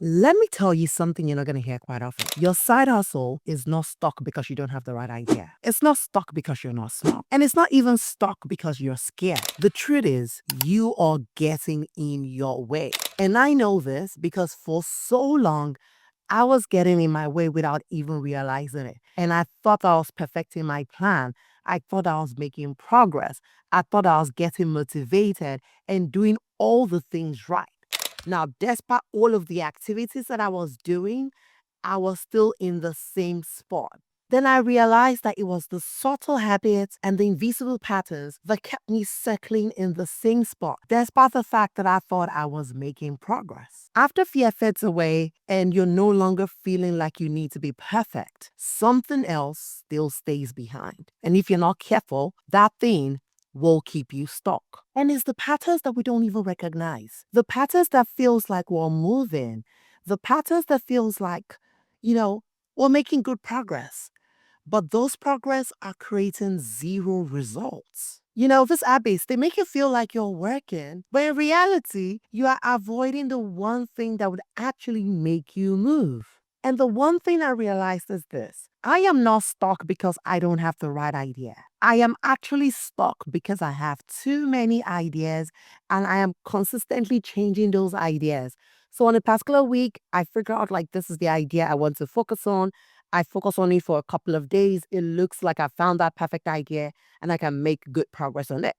Let me tell you something you're not going to hear quite often. Your side hustle is not stuck because you don't have the right idea. It's not stuck because you're not smart. And it's not even stuck because you're scared. The truth is, you are getting in your way. And I know this because for so long, I was getting in my way without even realizing it. And I thought I was perfecting my plan. I thought I was making progress. I thought I was getting motivated and doing all the things right. Now, despite all of the activities that I was doing, I was still in the same spot. Then I realized that it was the subtle habits and the invisible patterns that kept me circling in the same spot, despite the fact that I thought I was making progress. After fear fades away and you're no longer feeling like you need to be perfect, something else still stays behind. And if you're not careful, that thing will keep you stuck. And it's the patterns that we don't even recognize. The patterns that feels like we're moving. The patterns that feels like, we're making good progress. But those progress are creating zero results. This habits, they make you feel like you're working, but in reality, you are avoiding the one thing that would actually make you move. And the one thing I realized is this: I am not stuck because I don't have the right idea. I am actually stuck because I have too many ideas and I am consistently changing those ideas. So on a particular week, I figure out like this is the idea I want to focus on. I focus on it for a couple of days. It looks like I found that perfect idea and I can make good progress on it.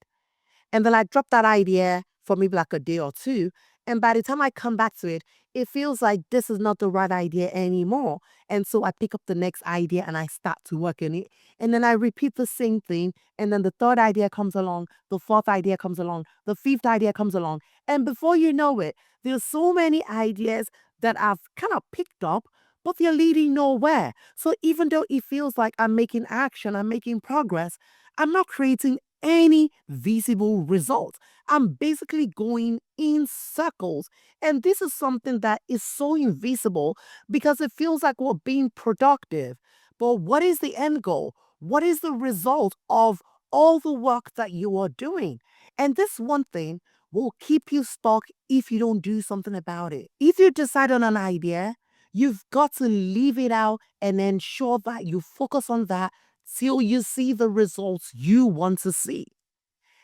And then I drop that idea for maybe like a day or two. And by the time I come back to it, it feels like this is not the right idea anymore. And so I pick up the next idea and I start to work on it. And then I repeat the same thing. And then the third idea comes along, the fourth idea comes along, the fifth idea comes along. And before you know it, there's so many ideas that I've kind of picked up, but they're leading nowhere. So even though it feels like I'm making action, I'm making progress, I'm not creating any visible result. I'm basically going in circles. And this is something that is so invisible because it feels like we're being productive. But what is the end goal? What is the result of all the work that you are doing? And this one thing will keep you stuck if you don't do something about it. If you decide on an idea, you've got to leave it out and ensure that you focus on that till you see the results you want to see.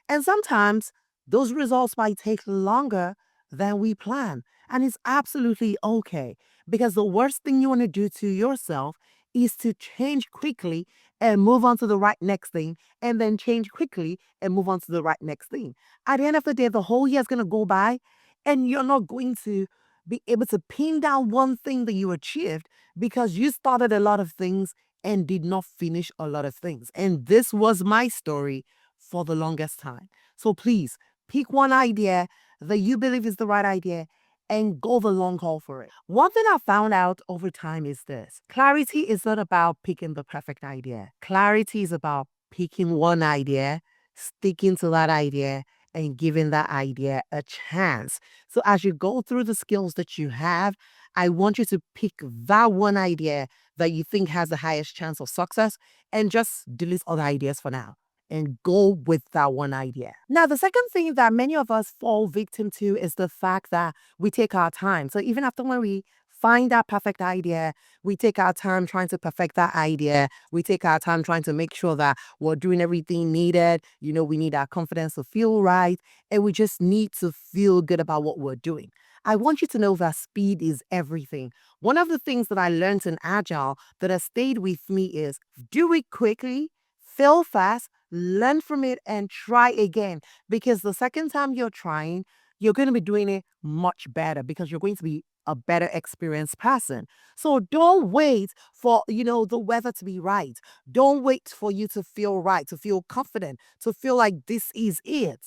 And sometimes those results might take longer than we plan. And it's absolutely okay because the worst thing you want to do to yourself is to change quickly and move on to the right next thing, and then change quickly and move on to the right next thing. At the end of the day, the whole year is going to go by and you're not going to be able to pin down one thing that you achieved because you started a lot of things and did not finish a lot of things. And this was my story for the longest time. So please pick one idea that you believe is the right idea and go the long haul for it. One thing I found out over time is this: clarity is not about picking the perfect idea. Clarity is about picking one idea, sticking to that idea, and giving that idea a chance. So as you go through the skills that you have, I want you to pick that one idea that you think has the highest chance of success and just delete other ideas for now and go with that one idea. Now, the second thing that many of us fall victim to is the fact that we take our time. So even after when we find that perfect idea, we take our time trying to perfect that idea. We take our time trying to make sure that we're doing everything needed. We need our confidence to feel right, and we just need to feel good about what we're doing. I want you to know that speed is everything. One of the things that I learned in Agile that has stayed with me is do it quickly, fail fast, learn from it, and try again. Because the second time you're trying, you're going to be doing it much better because you're going to be a better experienced person. So don't wait for, the weather to be right. Don't wait for you to feel right, to feel confident, to feel like this is it.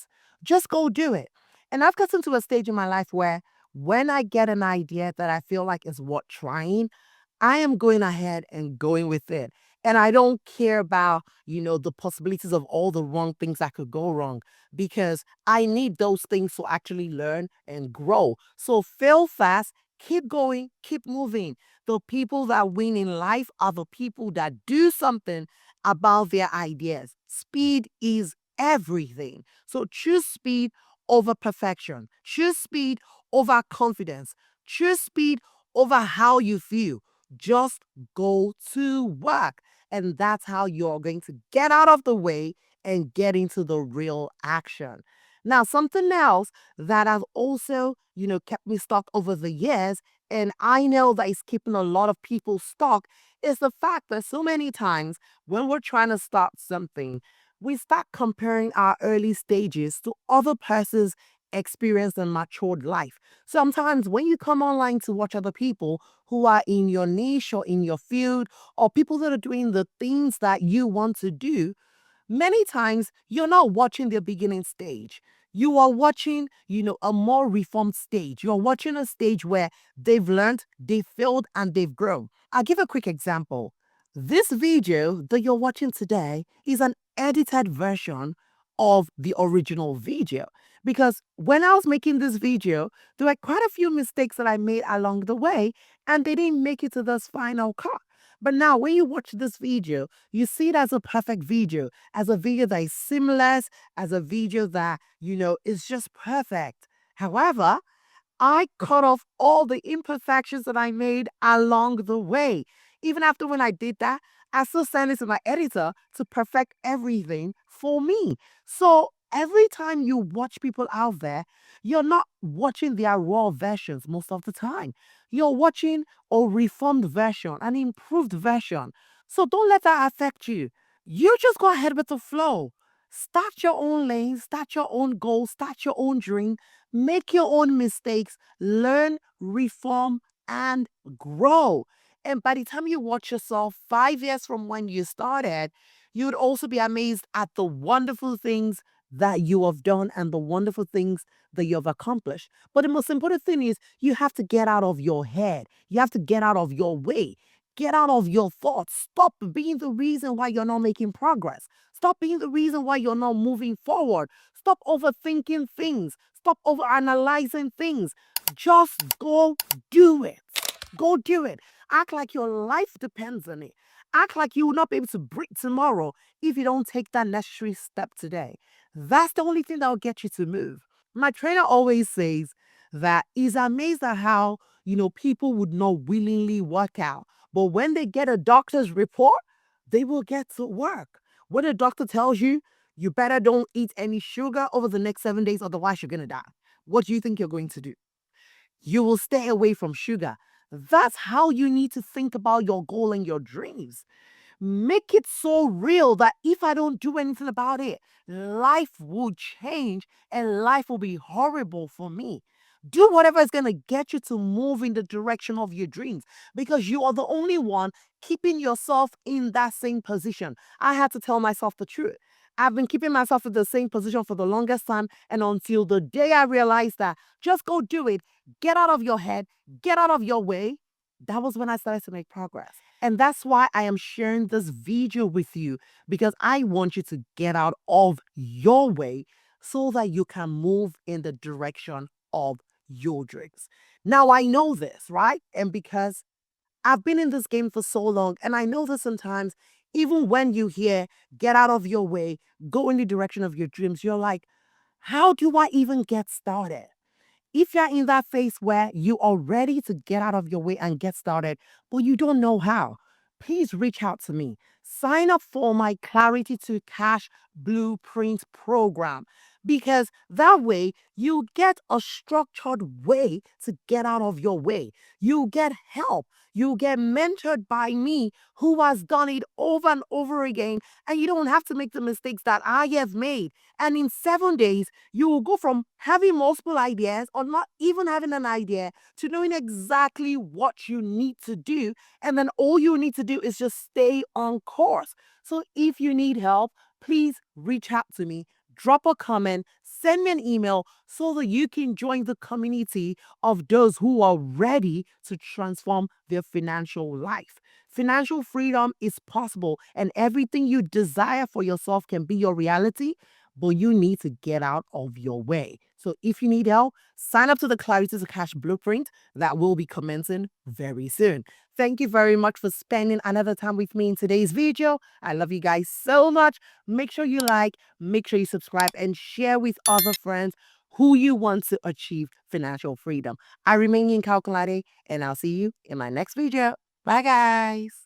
Just go do it. And I've gotten to a stage in my life where when I get an idea that I feel like is worth trying, I am going ahead and going with it. And I don't care about, the possibilities of all the wrong things that could go wrong because I need those things to actually learn and grow. So fail fast, keep going, keep moving. The people that win in life are the people that do something about their ideas. Speed is everything. So choose speed over perfection. Choose speed over confidence. Choose speed over how you feel. Just go to work. And that's how you're going to get out of the way and get into the real action. Now, something else that has also, kept me stuck over the years, and I know that is keeping a lot of people stuck, is the fact that so many times when we're trying to start something, we start comparing our early stages to other person's experienced and matured life. Sometimes when you come online to watch other people who are in your niche or in your field, or people that are doing the things that you want to do, many times you're not watching their beginning stage. You are watching, a more reformed stage. You're watching a stage where they've learned, they've failed, and they've grown. I'll give a quick example. This video that you're watching today is an edited version of the original video. Because when I was making this video, there were quite a few mistakes that I made along the way, and they didn't make it to this final cut. But now, when you watch this video, you see it as a perfect video, as a video that is seamless, as a video that, is just perfect. However, I cut off all the imperfections that I made along the way. Even after when I did that, I still sent it to my editor to perfect everything for me. So every time you watch people out there, you're not watching their raw versions most of the time. You're watching a reformed version, an improved version. So don't let that affect you. You just go ahead with the flow. Start your own lane, start your own goal, start your own dream, make your own mistakes, learn, reform, and grow. And by the time you watch yourself 5 years from when you started, you would also be amazed at the wonderful things that you have done and the wonderful things that you have accomplished. But the most important thing is you have to get out of your head. You have to get out of your way. Get out of your thoughts. Stop being the reason why you're not making progress. Stop being the reason why you're not moving forward. Stop overthinking things. Stop overanalyzing things. Just go do it. Go do it. Act like your life depends on it. Act like you will not be able to breathe tomorrow if you don't take that necessary step today. That's the only thing that will get you to move. My trainer always says that he's amazed at how, people would not willingly work out. But when they get a doctor's report, they will get to work. When a doctor tells you, you better don't eat any sugar over the next 7 days, otherwise you're going to die. What do you think you're going to do? You will stay away from sugar. That's how you need to think about your goal and your dreams. Make it so real that if I don't do anything about it, life will change and life will be horrible for me. Do whatever is going to get you to move in the direction of your dreams because you are the only one keeping yourself in that same position. I had to tell myself the truth. I've been keeping myself in the same position for the longest time, and until the day I realized that just go do it, get out of your head, get out of your way, that was when I started to make progress. And that's why I am sharing this video with you because I want you to get out of your way so that you can move in the direction of your dreams. Now, I know this, right? And because I've been in this game for so long, and I know that sometimes, even when you hear get out of your way, go in the direction of your dreams, you're like, how do I even get started? If you're in that phase where you are ready to get out of your way and get started, but you don't know how, please reach out to me. Sign up for my Clarity to Cash Blueprint program because that way you get a structured way to get out of your way. You get help. You get mentored by me who has done it over and over again, and you don't have to make the mistakes that I have made. And in 7 days, you will go from having multiple ideas or not even having an idea to knowing exactly what you need to do. And then all you need to do is just stay on course. So if you need help, please reach out to me. Drop a comment, send me an email so that you can join the community of those who are ready to transform their financial life. Financial freedom is possible, and everything you desire for yourself can be your reality, but you need to get out of your way. So if you need help, sign up to the Clarity to Cash Blueprint that will be commencing very soon. Thank you very much for spending another time with me in today's video. I love you guys so much. Make sure you like, make sure you subscribe, and share with other friends who you want to achieve financial freedom. I remain Yin Calculate, and I'll see you in my next video. Bye, guys.